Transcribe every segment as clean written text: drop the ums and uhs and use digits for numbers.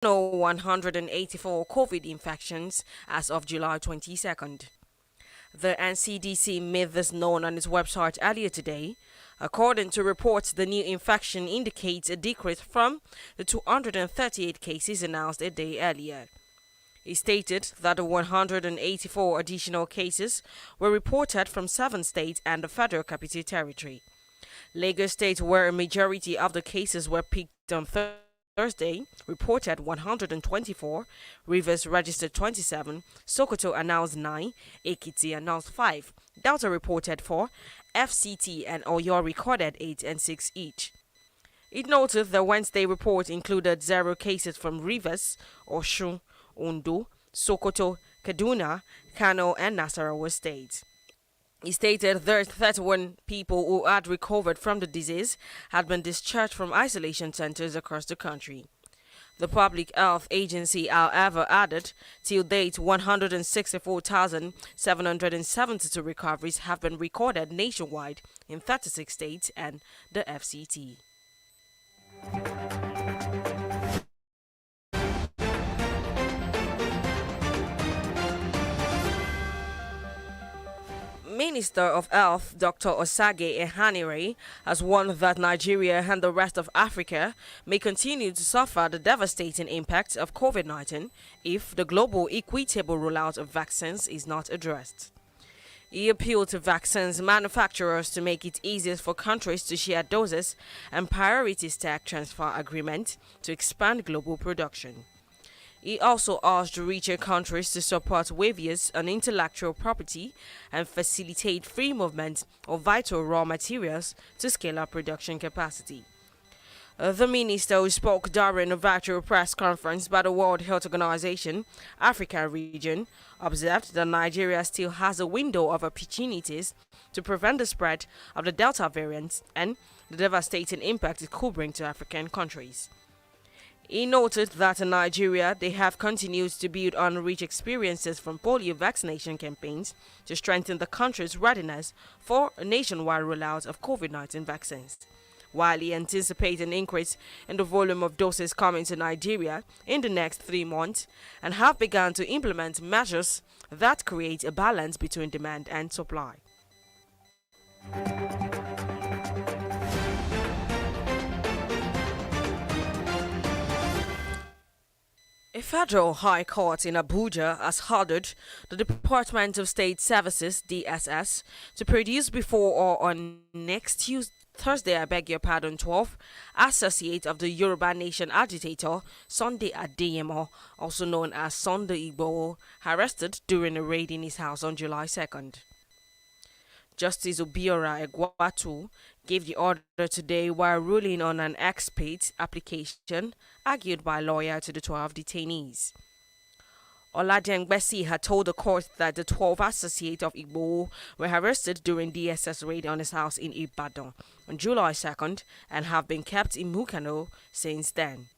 184 COVID infections as of July 22nd. The NCDC made this known on its website earlier today. According to reports, the new infection indicates a decrease from the 238 cases announced a day earlier. It stated that the 184 additional cases were reported from 7 states and the Federal Capital Territory. Lagos State, where a majority of the cases were picked on Thursday, reported 124, Rivers registered 27, Sokoto announced 9, Ekiti announced 5, Delta reported 4, FCT and Oyo recorded 8 and 6 each. It noted the Wednesday report included 0 cases from Rivers, Osun, Ondo, Sokoto, Kaduna, Kano and Nasarawa states. He stated 31 people who had recovered from the disease had been discharged from isolation centers across the country. The Public Health Agency, however, added, till date 164,772 recoveries have been recorded nationwide in 36 states and the FCT. Minister of Health Dr. Osage Ehanire has warned that Nigeria and the rest of Africa may continue to suffer the devastating impact of COVID-19 if the global equitable rollout of vaccines is not addressed. He appealed to vaccines manufacturers to make it easier for countries to share doses and priority tech transfer agreements to expand global production. He also urged richer countries to support waivers on intellectual property and facilitate free movement of vital raw materials to scale up production capacity. The minister, who spoke during a virtual press conference by the World Health Organization Africa region, observed that Nigeria still has a window of opportunities to prevent the spread of the Delta variant and the devastating impact it could bring to African countries. He noted that in Nigeria, they have continued to build on rich experiences from polio vaccination campaigns to strengthen the country's readiness for a nationwide rollout of COVID-19 vaccines. While he anticipates an increase in the volume of doses coming to Nigeria in the next 3 months, and have begun to implement measures that create a balance between demand and supply. A federal high court in Abuja has ordered the Department of State Services (DSS) to produce before or on next Thursday, 12, associate of the Yoruba Nation agitator Sunday Adeyemo, also known as Sunday Igboho, arrested during a raid in his house on July 2nd. Justice Obiora Egwatu gave the order today while ruling on an ex-parte application argued by a lawyer to the 12 detainees. Oladengbesi had told the court that the 12 associates of Igboho were arrested during DSS raid on his house in Ibadan on July 2nd and have been kept in Mukano since then.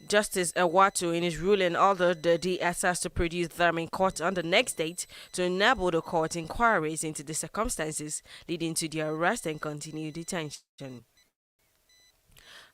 Justice Ewatu, in his ruling, ordered the DSS to produce them in court on the next date to enable the court inquiries into the circumstances leading to their arrest and continued detention.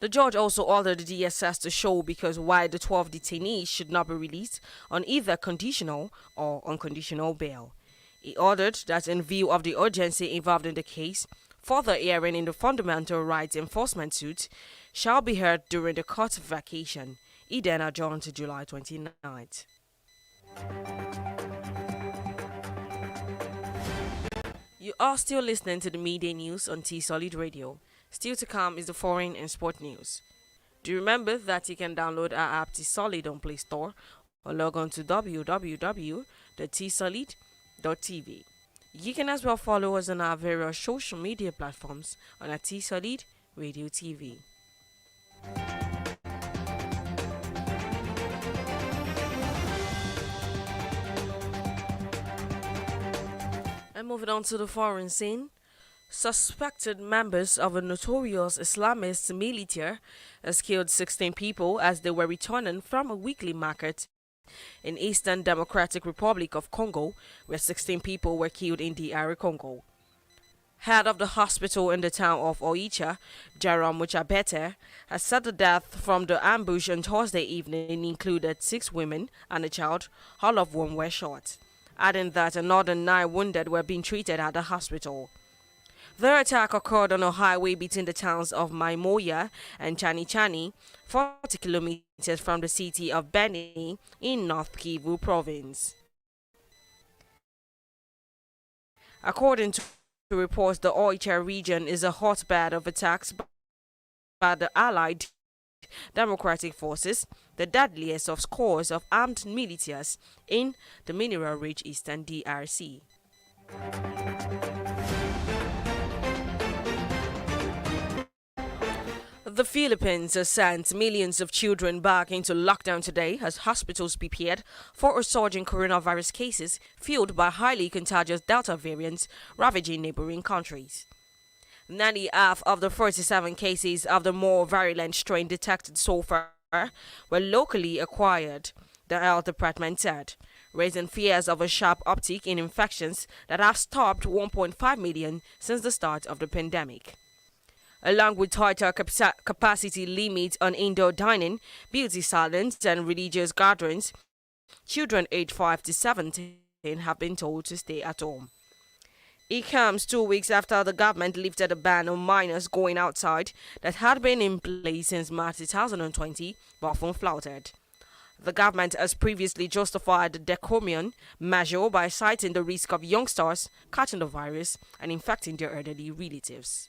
The judge also ordered the DSS to show because why the 12 detainees should not be released on either conditional or unconditional bail. He ordered that in view of the urgency involved in the case, further hearing in the fundamental rights enforcement suit shall be heard during the court vacation. He then adjourned to July 29th. You are still listening to the midday news on T-Solid Radio. Still to come is the foreign and sport news. Do remember that you can download our app T-Solid on Play Store or log on to www.tsolid.tv. You can as well follow us on our various social media platforms on our T-Solid Radio TV. And moving on to the foreign scene. Suspected members of a notorious Islamist militia has killed 16 people as they were returning from a weekly market in Eastern Democratic Republic of Congo, where 16 people were killed in DR Congo. Head of the hospital in the town of Oicha, Jerome Muchabete, has said the death from the ambush on Thursday evening included 6 women and a child, all of whom were shot, adding that another 9 wounded were being treated at the hospital. The attack occurred on a highway between the towns of Maimoya and Chani, 40 kilometers from the city of Beni in North Kivu province. According to reports, the Oicha region is a hotbed of attacks by the Allied Democratic Forces, the deadliest of scores of armed militias in the mineral-rich eastern DRC. The Philippines has sent millions of children back into lockdown today as hospitals prepared for a surge in coronavirus cases fueled by highly contagious Delta variants ravaging neighboring countries. Nearly half of the 47 cases of the more virulent strain detected so far were locally acquired, the health department said, raising fears of a sharp uptick in infections that have stopped 1.5 million since the start of the pandemic. Along with tighter capacity limits on indoor dining, beauty salons, and religious gatherings, children aged 5 to 17 have been told to stay at home. It comes 2 weeks after the government lifted a ban on minors going outside that had been in place since March 2020, but often flouted. The government has previously justified the draconian measure by citing the risk of youngsters catching the virus and infecting their elderly relatives.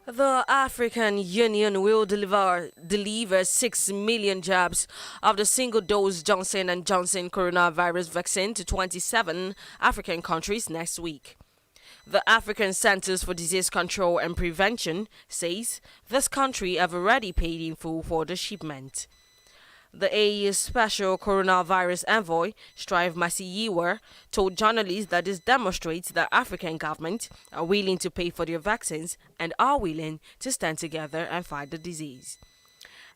The African Union will deliver 6 million jabs of the single-dose Johnson & Johnson coronavirus vaccine to 27 African countries next week. The African Centers for Disease Control and Prevention says this country have already paid in full for the shipment. The AU's special coronavirus envoy, Strive Masiyiwa, told journalists that this demonstrates that African governments are willing to pay for their vaccines and are willing to stand together and fight the disease.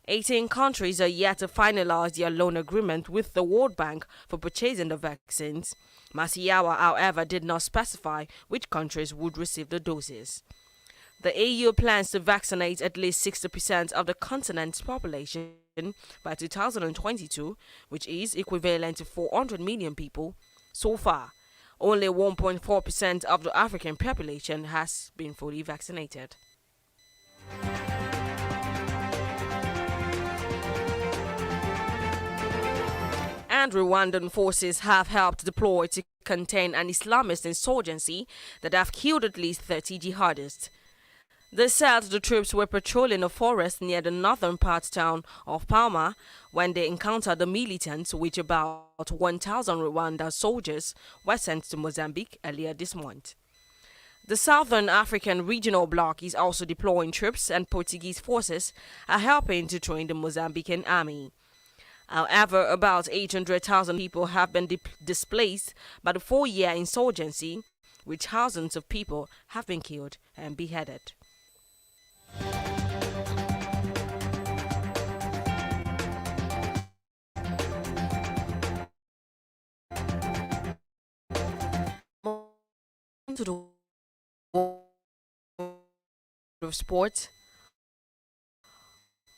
18 countries are yet to finalize their loan agreement with the World Bank for purchasing the vaccines. Masiyiwa, however, did not specify which countries would receive the doses. The AU plans to vaccinate at least 60% of the continent's population by 2022, which is equivalent to 400 million people. So far, only 1.4% of the African population has been fully vaccinated. And Rwandan forces have helped deploy to contain an Islamist insurgency that have killed at least 30 jihadists. They said the troops were patrolling a forest near the northern part town of Palma when they encountered the militants, which about 1,000 Rwanda soldiers were sent to Mozambique earlier this month. The Southern African Regional Bloc is also deploying troops, and Portuguese forces are helping to train the Mozambican army. However, about 800,000 people have been displaced by the 4-year insurgency, which thousands of people have been killed and beheaded. To the world of sports,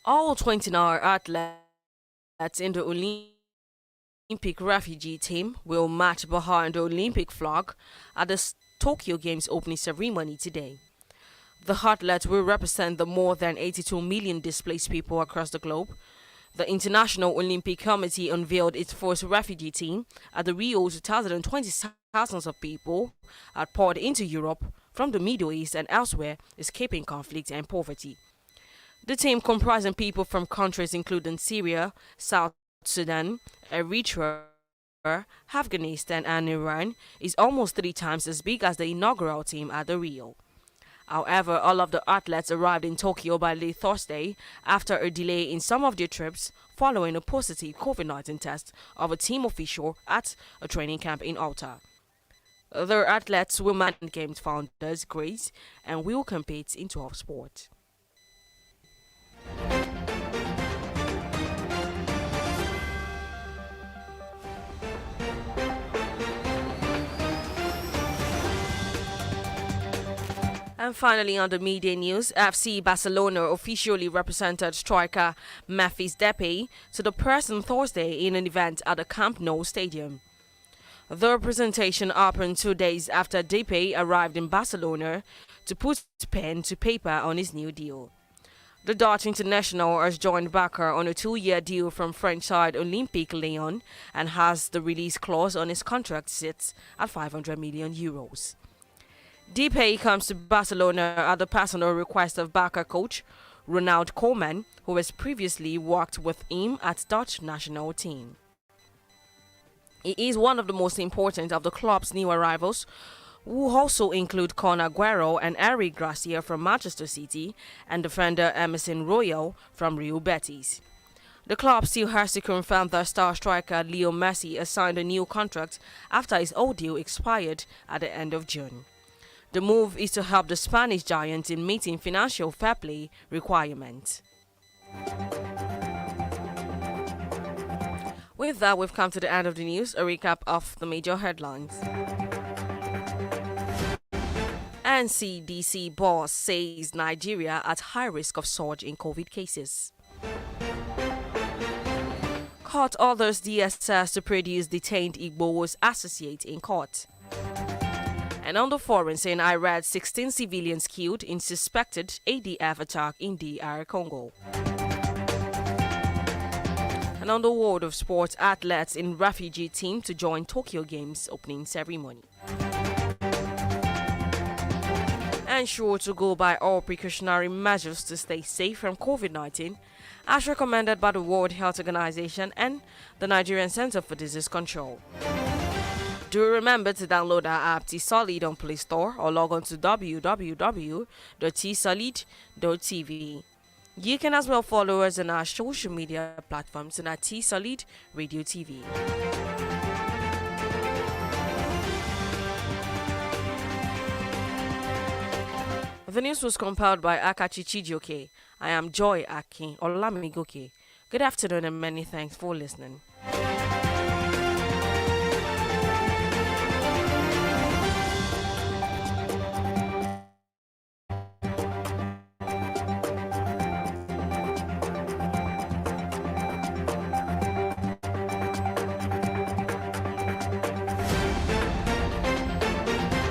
all 29 athletes in the Olympic refugee team will march behind the Olympic flag at the Tokyo Games opening ceremony today. The athletes will represent the more than 82 million displaced people across the globe. The International Olympic Committee unveiled its first refugee team at the Rio 2020. Thousands of people are poured into Europe from the Middle East and elsewhere, escaping conflict and poverty. The team, comprising people from countries including Syria, South Sudan, Eritrea, Afghanistan, and Iran, is almost 3 times as big as the inaugural team at the Rio. However, all of the athletes arrived in Tokyo by late Thursday after a delay in some of their trips following a positive COVID-19 test of a team official at a training camp in Alta. Other athletes will manage Games founders' grades and will compete in 12 sports. And finally, on the media news, FC Barcelona officially represented striker Memphis Depay to the press on Thursday in an event at the Camp Nou Stadium. The representation happened 2 days after Depay arrived in Barcelona to put pen to paper on his new deal. The Dutch international has joined Barca on a 2-year deal from French side Olympique Lyon and has the release clause on his contract sits at €500 million. Depay comes to Barcelona at the personal request of Barca coach Ronald Koeman, who has previously worked with him at Dutch national team. He is one of the most important of the club's new arrivals, who also include Con Aguero and Eric Garcia from Manchester City and defender Emerson Royal from Real Betis. The club still has to confirm that star striker Leo Messi has signed a new contract after his old deal expired at the end of June. The move is to help the Spanish giant in meeting financial fair play requirements. With that, we've come to the end of the news. A recap of the major headlines. NCDC boss says Nigeria at high risk of surge in COVID cases. Court orders DSS to produce detained Igbo's associate in court. And on the foreign scene, I read 16 civilians killed in suspected ADF attack in DR Congo. And on the world of sports, athletes in refugee team to join Tokyo Games opening ceremony. Ensure to go by all precautionary measures to stay safe from COVID-19, as recommended by the World Health Organization and the Nigerian Center for Disease Control. Do remember to download our app T-Solid on Play Store or log on to www.tsolid.tv. You can as well follow us on our social media platforms and at T-Solid Radio TV. The news was compiled by Akachi Chijoke. I am Joy Akin Olamigoke. Good afternoon and many thanks for listening.